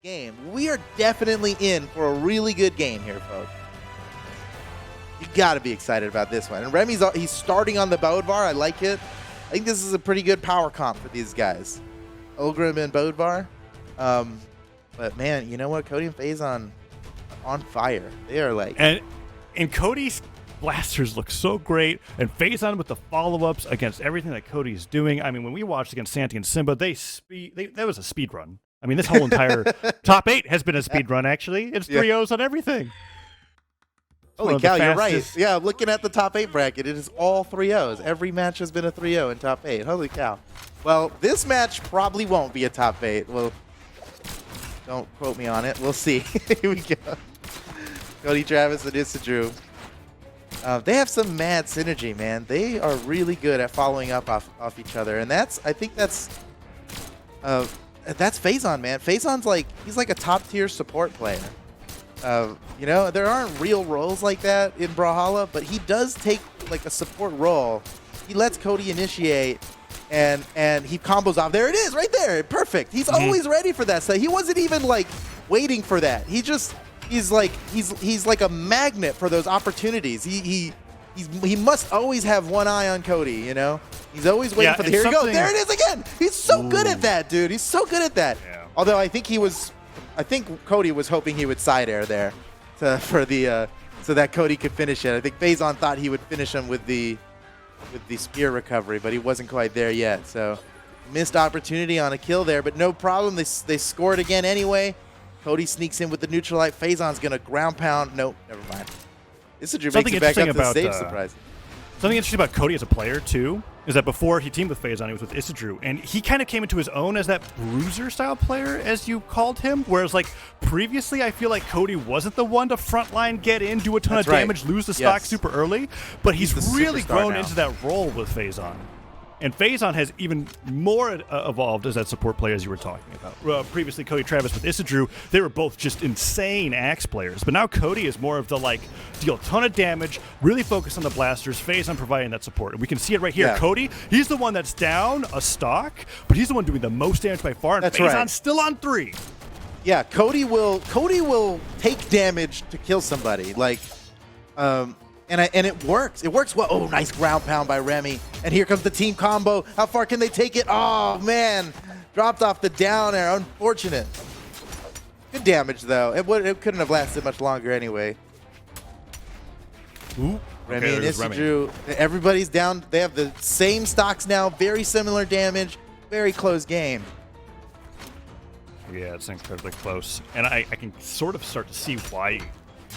game. We are definitely in for a really good game here, folks. You got to be excited about this one. And Remy's he's starting on the Bodvar. I like it. I think this is a pretty good power comp for these guys. Ogrim and Bodvar. But man, you know what? Cody and Phazon on fire. They are like... And Cody's blasters look so great, and Phazon with the follow-ups against everything that Cody's doing. I mean, when we watched against Santi and Simba, that was a speed run. I mean, this whole entire top 8 has been a speed run, actually. It's 3-0s on everything. Holy cow, you're right. Yeah, looking at the top 8 bracket, it is all 3-0s. Every match has been a 3-0 in top 8. Holy cow. Well, this match probably won't be a top 8. Well, don't quote me on it. We'll see. Here we go. Cody, Travis, and Isidroo. They have some mad synergy, man. They are really good at following up off each other, and I think that's Phazon, man. Phazon's he's like a top tier support player. You know, there aren't real roles like that in Brawlhalla, but he does take like a support role. He lets Cody initiate, and he combos off. There it is, right there, perfect. He's always ready for that. So he wasn't even like waiting for that. He's like a magnet for those opportunities. He must always have one eye on Cody, you know? He's always waiting for the here he goes. There it is again. He's so good at that, dude. He's so good at that. Yeah. Although I think Cody was hoping he would side air there so that Cody could finish it. I think Phazon thought he would finish him with the spear recovery, but he wasn't quite there yet. So missed opportunity on a kill there, but no problem. They scored again anyway. Cody sneaks in with the neutral light. Phazon's going to ground pound. Nope, never mind. Isidroo makes it back up to the stage, surprise. Something interesting about Cody as a player, too, is that before he teamed with Phazon, he was with Isidroo, and he kind of came into his own as that bruiser-style player, as you called him, whereas, like, previously I feel like Cody wasn't the one to frontline, get in, do a ton of damage, lose the stock super early, but he's really grown into that role with Phazon. And Phazon has even more evolved as that support player, as you were talking about. Previously, Cody Travis with Isidroo, they were both just insane axe players. But now Cody is more of the, like, deal a ton of damage, really focus on the blasters, Phazon providing that support. And we can see it right here. Yeah. Cody, he's the one that's down a stock, but he's the one doing the most damage by far, and Phazon's still on 3. Yeah, Cody will take damage to kill somebody. Like, and it works. It works well. Oh, nice ground pound by Remmy. And here comes the team combo. How far can they take it? Oh, man. Dropped off the down air. Unfortunate. Good damage, though. It couldn't have lasted much longer anyway. Ooh. Remmy and Isidroo. Everybody's down. They have the same stocks now. Very similar damage. Very close game. Yeah, it's incredibly close. And I can sort of start to see why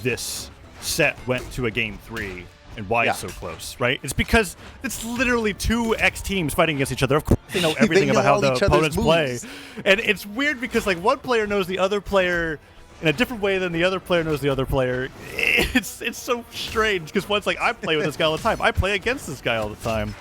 this set went to a game 3 and why it's so close, right? It's because it's literally 2 X teams fighting against each other. Of course, they know everything about how the opponents play. And it's weird because, like, one player knows the other player in a different way than the other player knows the other player. It's so strange because one's like, I play with this guy all the time. I play against this guy all the time.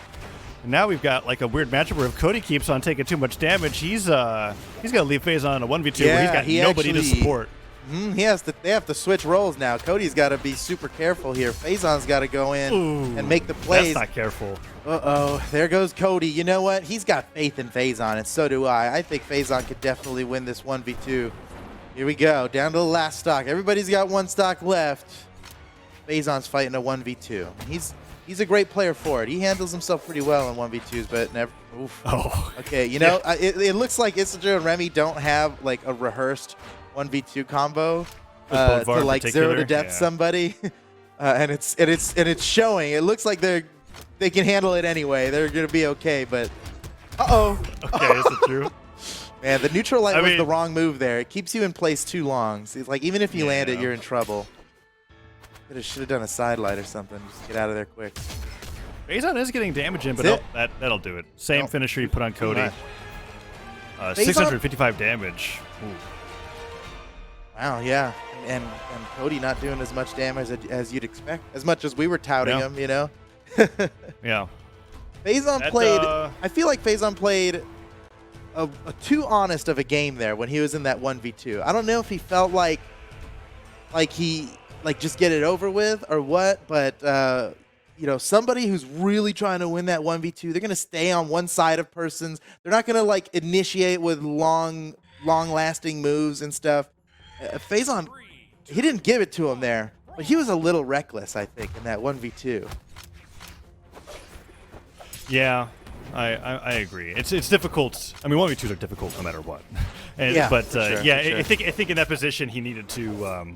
And now we've got like a weird matchup where if Cody keeps on taking too much damage, he's gonna leave Phazon on a 1v2 where he's got nobody to support. They have to switch roles now. Cody's got to be super careful here. Phazon's got to go in and make the plays. That's not careful. Uh-oh. There goes Cody. You know what? He's got faith in Phazon, and so do I. I think Phazon could definitely win this 1v2. Here we go. Down to the last stock. Everybody's got 1 stock left. Phazon's fighting a 1v2. He's a great player for it. He handles himself pretty well in 1v2s, but never... Oof. Oh. Okay, you know, it looks like Isidroo and Remmy don't have, like, a rehearsed 1v2 combo to like 0 to death somebody, and it's showing. It looks like they can handle it anyway. They're gonna be okay, but okay, is it true? Man, the neutral light was the wrong move there. It keeps you in place too long. So it's like even if you land it, you're in trouble. Should have done a side light or something. Just get out of there quick. Phazon is getting damage in, but that'll do it. Same finisher you put on Cody. 655 damage. Ooh. Wow, yeah, and Cody not doing as much damage as you'd expect, as much as we were touting him, you know. Yeah. Phazon played. I feel like Phazon played a too honest of a game there when he was in that 1v2. I don't know if he felt like he just get it over with or what, but you know, somebody who's really trying to win that 1v2, they're gonna stay on one side of persons. They're not gonna like initiate with long long-lasting moves and stuff. Phazon, he didn't give it to him there, but he was a little reckless, I think, in that 1v2. Yeah, I agree. It's difficult. I mean, 1v2s are difficult no matter what. And, Yeah, but for sure, yeah, for sure. I think in that position he needed to.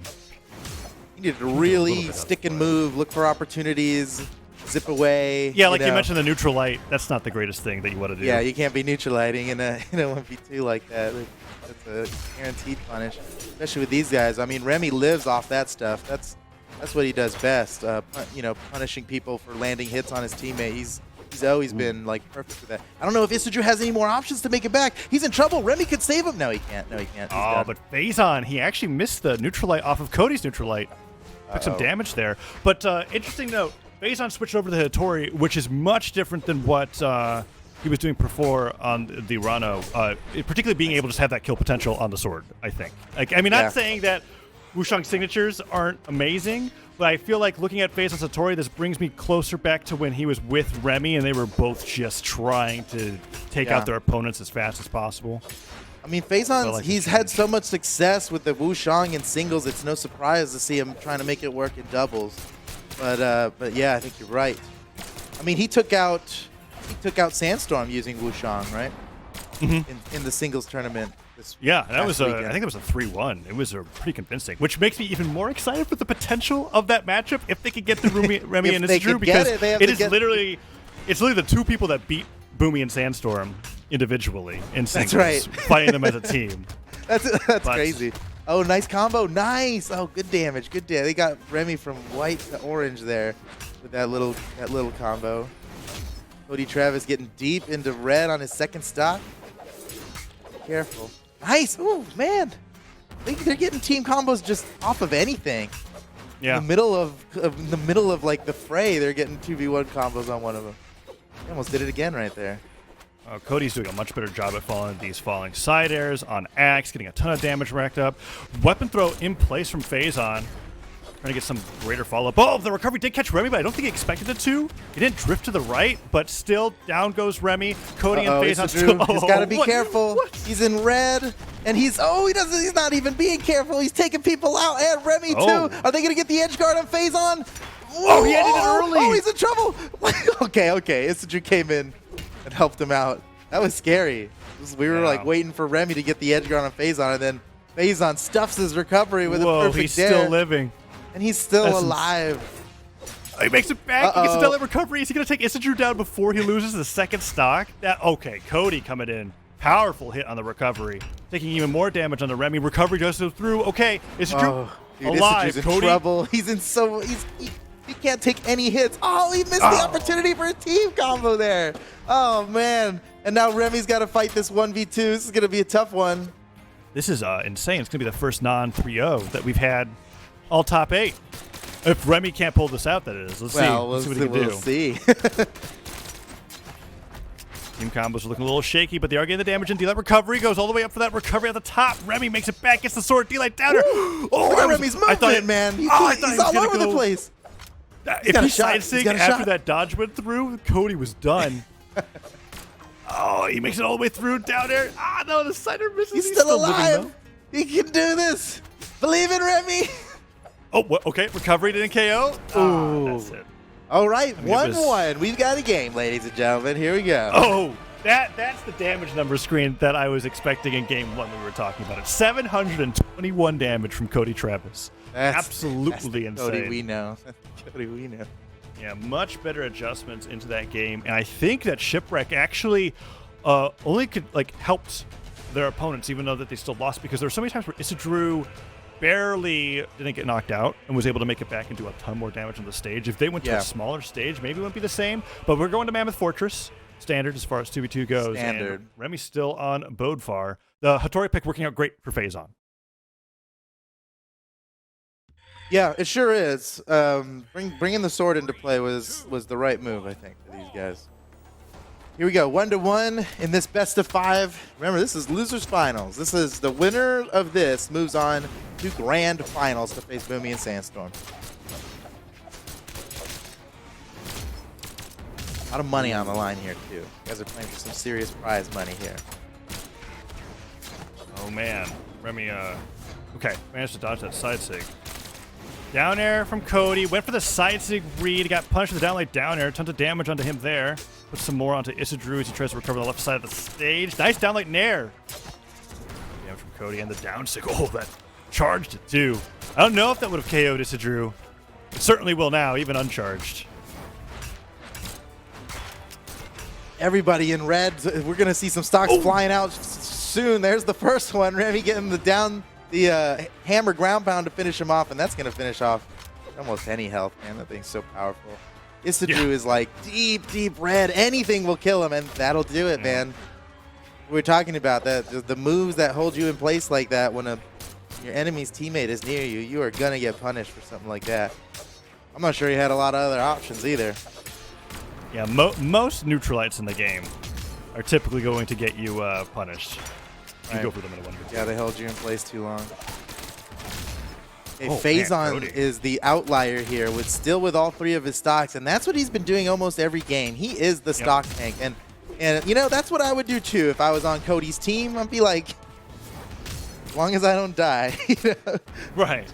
He needed to really stick and move, look for opportunities, zip away. Yeah, like you know. mentioned, the neutral light. That's not the greatest thing that you want to do. Yeah, you can't be neutralizing in a 1v2 like that. That's a guaranteed punish, especially with these guys. I mean, Remmy lives off that stuff. That's what he does best. Punishing people for landing hits on his teammate. He's always been like perfect with that. I don't know if Isidroo has any more options to make it back. He's in trouble. Remmy could save him. No, he can't. No, he can't. He's done. But Phazon, he actually missed the neutral light off of Cody's neutral light. Took some damage there. But interesting note, Phazon switched over to the Hattori, which is much different than what he was doing before on the Rano, particularly being able to just have that kill potential on the sword, I think. Like, I mean, not saying that Wushang's signatures aren't amazing, but I feel like looking at Phazon's Hattori, this brings me closer back to when he was with Remmy and they were both just trying to take out their opponents as fast as possible. I mean, Phazon, like he's had so much success with the Wushang in singles, it's no surprise to see him trying to make it work in doubles. But yeah, I think you're right. I mean, he took out Sandstorm using Wushang, right? In the singles tournament. That was weekend. I think it was a 3-1. It was pretty convincing, which makes me even more excited for the potential of that matchup if they could get through Remmy and Isidroo, because it's literally the two people that beat Boomy and Sandstorm individually in singles, That's right. fighting them as a team. That's crazy. Oh, nice combo. Nice. Oh, good damage. Good damage. They got Remmy from white to orange there with that little combo. Cody Travis getting deep into red on his second stock. Careful. Nice. Ooh, man. They're getting team combos just off of anything. Yeah. In the middle of like the fray, they're getting 2v1 combos on one of them. He almost did it again right there. Cody's doing a much better job at following these falling side airs on Axe, getting a ton of damage racked up. Weapon throw in place from Phazon. Trying to get some greater follow-up. Oh, the recovery did catch Remmy, but I don't think he expected it to. He didn't drift to the right, but still down goes Remmy. Cody and Phazon still. He's got to be careful. What? He's in red, and he's not even being careful. He's taking people out, and Remmy too. Are they gonna get the edge guard on Phazon? Oh, he ended it early. Oh, he's in trouble. okay. Isidroo came in and helped him out. That was scary. We were like waiting for Remmy to get the edge guard on Phazon, and then Phazon stuffs his recovery with a perfect he's dare. still living. And he's still alive. He makes it back. He gets a delay recovery. Is he going to take Isidroo down before he loses the second stock? Okay, Cody coming in. Powerful hit on the recovery. Taking even more damage on the Remmy. Recovery goes through. Okay, Isidroo alive. Isidroo's in Cody. trouble. He's in he can't take any hits. Oh, he missed the opportunity for a team combo there. Oh, man. And now Remy's got to fight this 1v2. This is going to be a tough one. This is insane. It's going to be the first non-3-0 that we've had all top 8. If Remmy can't pull this out, that is. Let's see what he can do. We'll see. Team combos are looking a little shaky, but they are getting the damage in. D-Light recovery goes all the way up for that recovery at the top. Remmy makes it back, gets the sword. D-Light down her. Remmy's movement, man. He's all over the place. If he side-sig after that dodge went through, Cody was done. He makes it all the way through down there. No, the cider misses. He's still alive. He can do this. Believe in Remmy. Okay. Recovery didn't KO. That's it. All right, 1-1. We've got a game, ladies and gentlemen. Here we go. That's the damage number screen that I was expecting in game 1 when we were talking about it. 721 damage from Cody Travis. Absolutely insane. Cody we know. Cody we know. Yeah, much better adjustments into that game, and I think that Shipwreck actually only could helped their opponents, even though that they still lost, because there were so many times where Isidroo barely didn't get knocked out and was able to make it back and do a ton more damage on the stage. If they went to a smaller stage, maybe it wouldn't be the same. But we're going to Mammoth Fortress, standard as far as 2v2 goes. Standard. And Remmy's still on Bodfar. The Hattori pick working out great for Phazon. Yeah, it sure is. Bringing the sword into play was the right move, I think, for these guys. Here we go, 1-1 in this best of 5. Remember, this is losers finals. This is the winner of this moves on to grand finals to face Boomy and Sandstorm. A lot of money on the line here too. You guys are playing for some serious prize money here. Oh man, Remmy, okay, managed to dodge that side sig. Down air from Cody, went for the side sig read, got punched with the down light down air, tons of damage onto him there. Put some more onto Isidroo as he tries to recover the left side of the stage. Nice down light nair. Damage from Cody and the down sig. Oh, that charged it too. I don't know if that would have KO'd Isidroo. It certainly will now, even uncharged. Everybody in red. We're going to see some stocks flying out soon. There's the first one. Remmy getting the hammer ground pound to finish him off, and that's going to finish off almost any health, man. That thing's so powerful. Isidroo is like deep red. Anything will kill him, and that'll do it, man. We're talking about that. The moves that hold you in place like that when your enemy's teammate is near you, you are going to get punished for something like that. I'm not sure he had a lot of other options either. Yeah, most neutralites in the game are typically going to get you punished. You go for them in a 1v2. Yeah, they hold you in place too long. Okay, Oh, Phazon man, is the outlier here, with all three of his stocks, and that's what he's been doing almost every game. He is the stock tank, and you know, that's what I would do too if I was on Cody's team. I'd be like, as long as I don't die. You know? Right.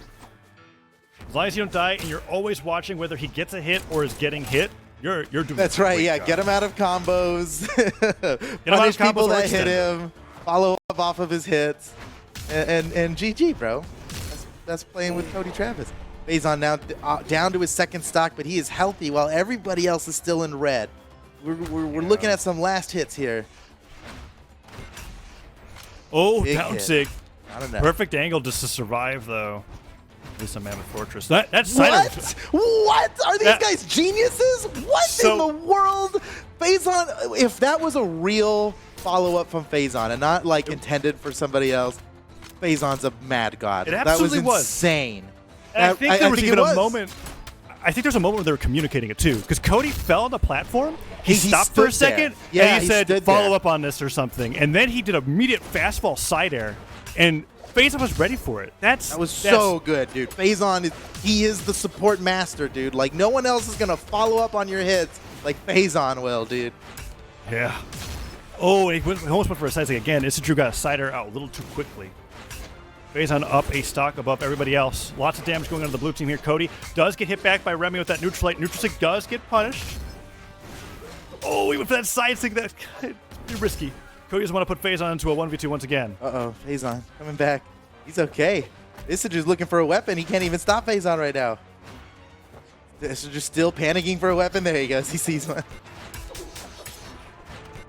As long as you don't die, and you're always watching whether he gets a hit or is getting hit, you're doing. That's right. Yeah, get him out of combos. Punish people that hit him. Follow up off of his hits, and GG, bro. That's playing with Cody Travis. Phazon now down to his second stock, but he is healthy while everybody else is still in red. We're looking at some last hits here. Oh, Big down hit. sig. I don't know. Perfect angle just to survive, though. At least on Mammoth Fortress. That's What? Are these guys geniuses? What in the world? Phazon, if that was a real follow-up from Phazon and not like intended for somebody else, Phazon's a mad god. It absolutely that was insane. I think there was even a moment. I think there's a moment where they were communicating it too, because Cody fell on the platform. He stopped for a second, Yeah, and he said, "Follow there. up on this" or something, and then he did an immediate fastball side air, and Phazon was ready for it. That was so good, dude. Phazon is the support master, dude. Like no one else is gonna follow up on your hits like Phazon will, dude. Yeah. Oh, he almost went for a side sig again. Isidroo got a side air out a little too quickly. Phazon up a stock above everybody else. Lots of damage going on to the blue team here. Cody does get hit back by Remmy with that neutral light. Neutral sig does get punished. Oh, he went for that side sig. That's pretty risky. Cody doesn't want to put Phazon into a 1v2 once again. Uh-oh, Phazon coming back. He's okay. Isidroo's looking for a weapon. He can't even stop Phazon right now. Isidroo's still panicking for a weapon. There he goes. He sees one.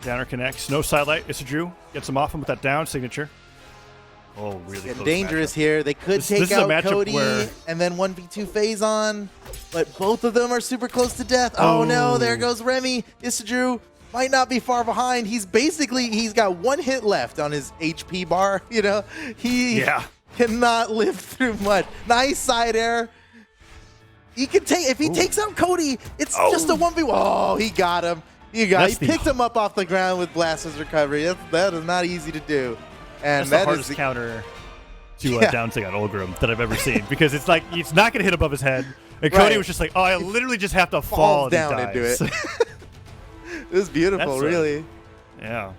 Downer connects. No sidelight. Isidroo gets him off him with that down signature. Oh, really Getting close dangerous matchup. here. They could This take is a out matchup Cody where- and then 1v2 Phazon, but both of them are super close to death. Oh no, there goes Remmy. Isidroo might not be far behind. He's got one hit left on his HP bar. You know, he cannot live through much. Nice side air. He can take if he takes out Cody. It's just a 1v1. Oh, he got him. He picked him up off the ground with Blaster's recovery. That is not easy to do. And That's that the hardest is counter to down sig on Olgrim that I've ever seen, because it's like it's not going to hit above his head. And Cody was just like, "Oh, I literally just have to fall down into it." It was beautiful, really. Yeah.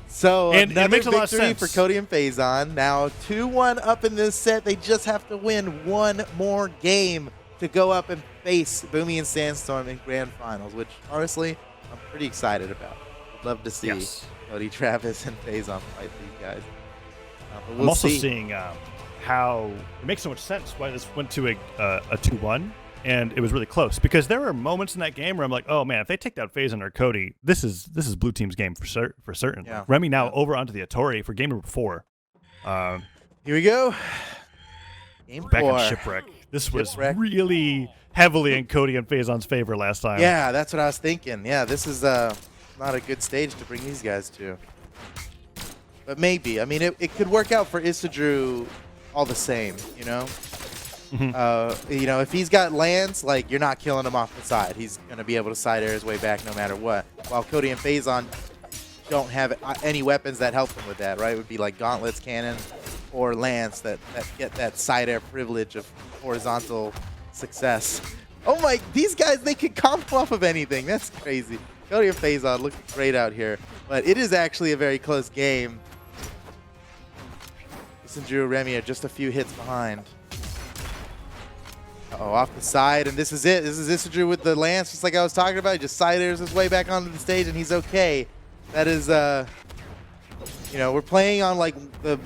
So And another it makes a lot of victory sense for Cody and Phazon. Now 2-1 up in this set. They just have to win one more game to go up and face Boomy and Sandstorm in grand finals, which honestly I'm pretty excited about. I'd love to see Cody, Travis, and Phazon fight these guys. But we'll I'm also see. seeing how it makes so much sense why this went to a 2-1, and it was really close, because there were moments in that game where I'm like, oh man, if they take down Phazon or Cody, this is blue team's game for certain. Yeah. Remmy now over onto the Atori for game number 4. Here we go. Game Back 4. on Shipwreck. This was really heavily in Cody and Phazon's favor last time. Yeah, that's what I was thinking. Yeah, this is not a good stage to bring these guys to. But maybe. I mean, it could work out for Isidroo all the same, you know? You know, if he's got lands, like, you're not killing him off the side. He's going to be able to side air his way back no matter what. While Cody and Phazon don't have any weapons that help them with that, right? It would be like gauntlets, cannon, or lance that get that side air privilege of horizontal success. Oh my, these guys, they can combo off of anything. That's crazy. Cody and Phazon looking great out here. But it is actually a very close game. Isidroo and Remmy are just a few hits behind. Uh-oh, off the side, and this is it. This is Isidroo with the lance, just like I was talking about. He just side airs his way back onto the stage, and he's okay. That is, you know, we're playing on like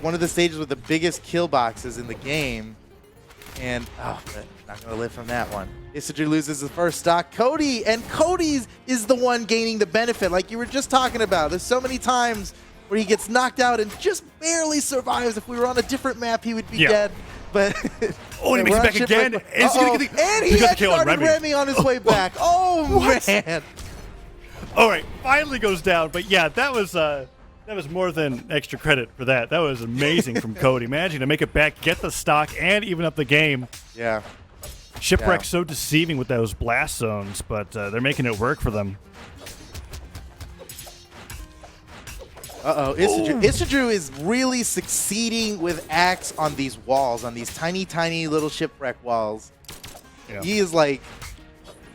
one of the stages with the biggest kill boxes in the game, and but not gonna live from that one. Isidroo loses the first stock. Cody, and Cody's is the one gaining the benefit, like you were just talking about. There's so many times where he gets knocked out and just barely survives. If we were on a different map, he would be dead. But oh, he makes it back again. And he had started Remmy on his way back. Oh, man. All right, finally goes down. But yeah, that was more than extra credit for that. That was amazing from Cody. Managing to make it back, get the stock, and even up the game. Yeah. Shipwreck's so deceiving with those blast zones, but they're making it work for them. Uh-oh, Isidroo is really succeeding with Axe on these walls, on these tiny, tiny little shipwreck walls. Yeah. He is like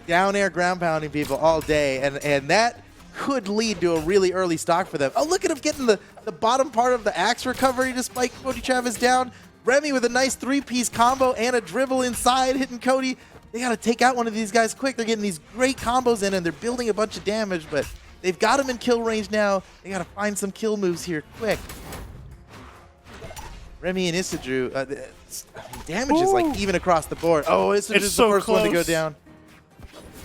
down air ground pounding people all day, and that could lead to a really early stock for them. Oh, look at him getting the bottom part of the Axe recovery despite Cody Travis down. Remmy with a nice three-piece combo and a dribble inside, hitting Cody. They got to take out one of these guys quick. They're getting these great combos in, and they're building a bunch of damage, but they've got him in kill range now. They got to find some kill moves here quick. Remmy and Isidroo, damage is like even across the board. Oh, Isidroo's the first one to go down.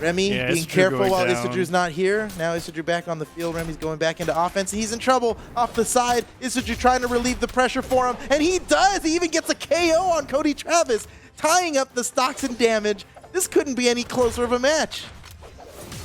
Remmy being careful while Isidroo's not here. Now Isidroo back on the field. Remmy's going back into offense. He's in trouble off the side. Isidroo trying to relieve the pressure for him, and he does. He even gets a KO on Cody Travis, tying up the stocks and damage. This couldn't be any closer of a match.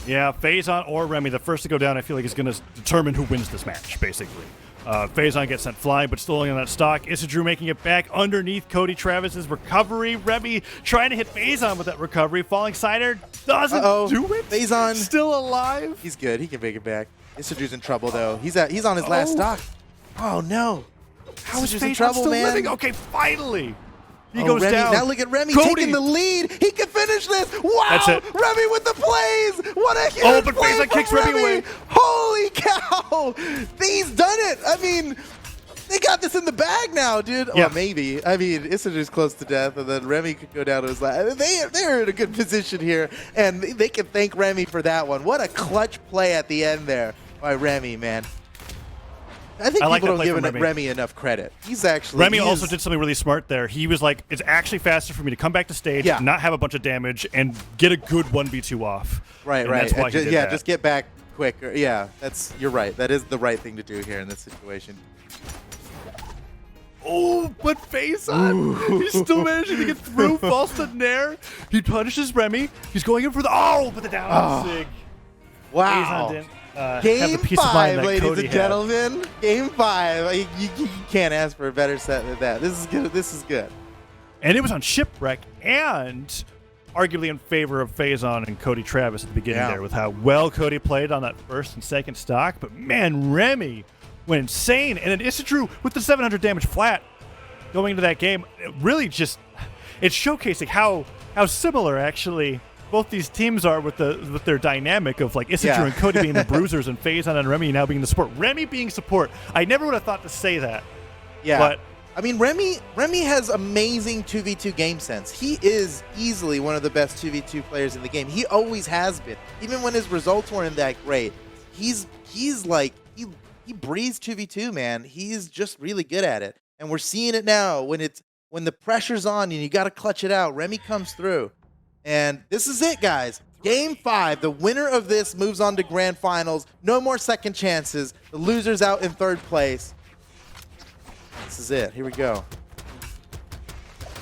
Yeah, Phazon or Remmy, the first to go down, I feel like is going to determine who wins this match, basically. Phazon gets sent flying, but still only on that stock. Isidroo making it back underneath Cody Travis's recovery. Remmy trying to hit Phazon with that recovery. Falling side air doesn't do it. Phazon still alive. He's good. He can make it back. Isidroo's in trouble, though. He's on his last stock. Oh, no. How is he in trouble, still man? Living? Okay, finally. He goes Remmy, down. now look at Remmy Cody taking the lead. He can finish this. Wow. That's it. Remmy with the plays. What a huge but play Phazon kicks Remmy away. Holy cow. He's done it. I mean, they got this in the bag now, dude. Yeah. Well, maybe. I mean, Isidroo's close to death, and then Remmy could go down to his last. They're in a good position here, and they can thank Remmy for that one. What a clutch play at the end there by Remmy, man. I think people don't give Remmy enough credit. He's actually... Remmy also did something really smart there. He was like, it's actually faster for me to come back to stage, not have a bunch of damage, and get a good 1v2 off. Right, and right. That's why he did that. Just get back quicker. Yeah, you're right. That is the right thing to do here in this situation. Oh, but Phazon, he's still managing to get through. False to Nair. He punishes Remmy. He's going in for the... but the down sig. Wow. Phazon didn't. Game 5, ladies and gentlemen. Game 5. You can't ask for a better set than that. This is good. This is good. And it was on Shipwreck and arguably in favor of Phazon and Cody Travis at the beginning there with how well Cody played on that first and second stock. But man, Remmy went insane. And then Isidroo with the 700 damage flat going into that game. It's showcasing how similar actually both these teams are with their dynamic of like Isidroo and Cody being the bruisers and Phazon and Remmy now being the support. Remmy being support. I never would have thought to say that. Yeah. But I mean, Remmy has amazing 2v2 game sense. He is easily one of the best 2v2 players in the game. He always has been. Even when his results weren't that great, he's like he breathes 2v2, man. He's just really good at it. And we're seeing it now when the pressure's on and you got to clutch it out. Remmy comes through. And this is it, guys. Game 5. The winner of this moves on to grand finals. No more second chances. The loser's out in third place. This is it. Here we go.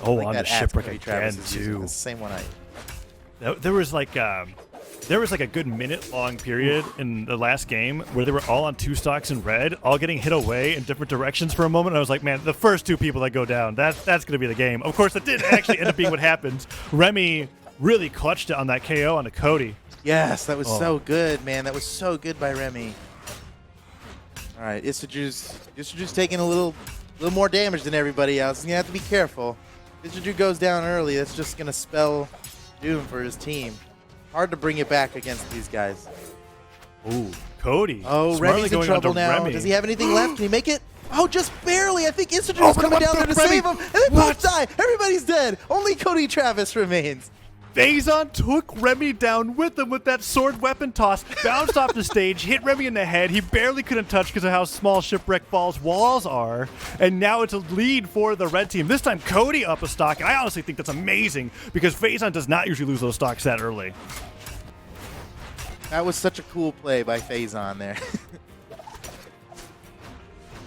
Oh, on the Shipwreck again, too. The same one There was like a good minute-long period in the last game where they were all on 2 stocks in red, all getting hit away in different directions for a moment. I was like, man, the first 2 people that go down, that's going to be the game. Of course, that didn't actually end up being what happened. Remmy really clutched it on that KO onto Cody. Yes, that was so good, man. That was so good by Remmy. All right, Isidroo's taking a little more damage than everybody else. He's going to have to be careful. Isidroo goes down early. That's just going to spell doom for his team. Hard to bring it back against these guys. Ooh, Cody. Oh, Remmy's in trouble now. Does he have anything left? Can he make it? Oh, just barely. I think Isidroo's coming down there to save him. And they both die. Everybody's dead. Only Cody Travis remains. Phazon took Remmy down with him with that sword weapon toss, bounced off the stage, hit Remmy in the head. He barely couldn't touch because of how small Shipwreck Falls walls are. And now it's a lead for the red team. This time, Cody up a stock. And I honestly think that's amazing because Phazon does not usually lose those stocks that early. That was such a cool play by Phazon there.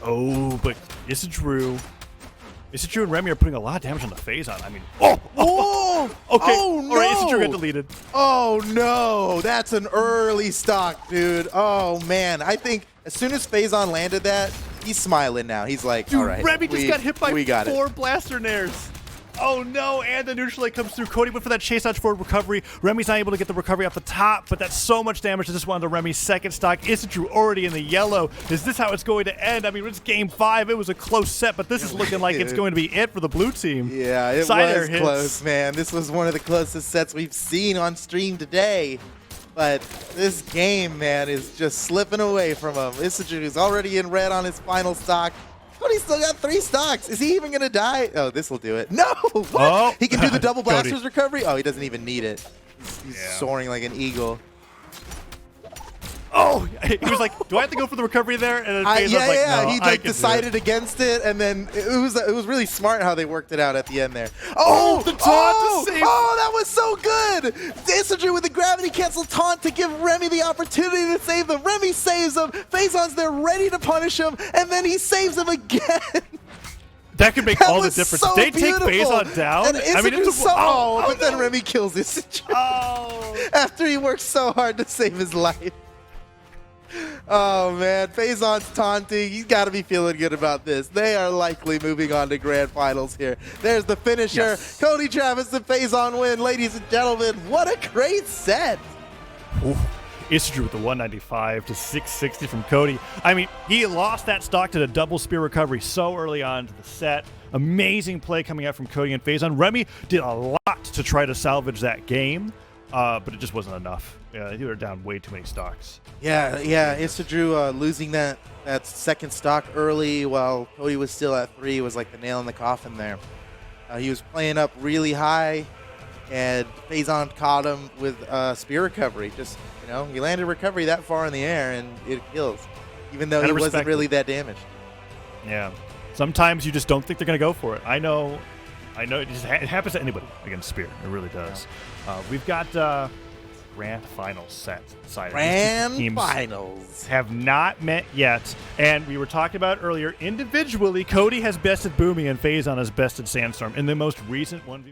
Oh, but Isidroo and Remmy are putting a lot of damage on the Phazon. I mean, oh, okay. Oh, no. All right, Isidroo got deleted. Oh, no. That's an early stock, dude. Oh, man. I think as soon as Phazon landed that, he's smiling now. He's like, dude, all right. Remmy just got hit by 4 it. blaster nairs. Oh, no, and the neutral leg comes through. Cody went for that chase dodge forward recovery. Remmy's not able to get the recovery off the top, but that's so much damage to this one to Remmy's second stock. Isidroo already in the yellow. Is this how it's going to end? I mean, it's game 5. It was a close set, but this is looking like it's going to be it for the blue team. Yeah, it was close, man. This was one of the closest sets we've seen on stream today. But this game, man, is just slipping away from him. Isidroo is already in red on his final stock. Cody's still got 3 stocks. Is he even going to die? Oh, this will do it. No! What? Oh. He can do the double blasters recovery? Oh, he doesn't even need it. He's soaring like an eagle. Oh, he was like, do I have to go for the recovery there? And then Phazon's like, no, he like decided against it, and then it was really smart how they worked it out at the end there. Oh, the taunt to save. Oh, that was so good! Isidroo with the gravity cancel taunt to give Remmy the opportunity to save them. Remmy saves him. Phazon's there ready to punish him, and then he saves him again. That could make all the difference. So they take Phazon down. And I mean, it's but then Remmy kills Isidroo. Oh. After he worked so hard to save his life. Oh, man. Phazon's taunting. He's got to be feeling good about this. They are likely moving on to grand finals here. There's the finisher. Yes. Cody Travis and Phazon win. Ladies and gentlemen, what a great set. Ooh. Isidroo with the 195 to 660 from Cody. I mean, he lost that stock to the double spear recovery so early on to the set. Amazing play coming out from Cody and Phazon. Remmy did a lot to try to salvage that game, but it just wasn't enough. Yeah, they were down way too many stocks. Yeah. Isidroo losing that second stock early while Cody was still at 3 was like the nail in the coffin there. He was playing up really high, and Phazon caught him with spear recovery. Just, he landed recovery that far in the air, and it kills, even though he wasn't really that damaged. Yeah. Sometimes you just don't think they're going to go for it. I know it happens to anybody against spear. It really does. Yeah. We've got grand final set decided. Grand finals have not met yet, and we were talking about earlier, individually, Cody has bested Boomy and Phazon has bested Sandstorm in the most recent 1v1.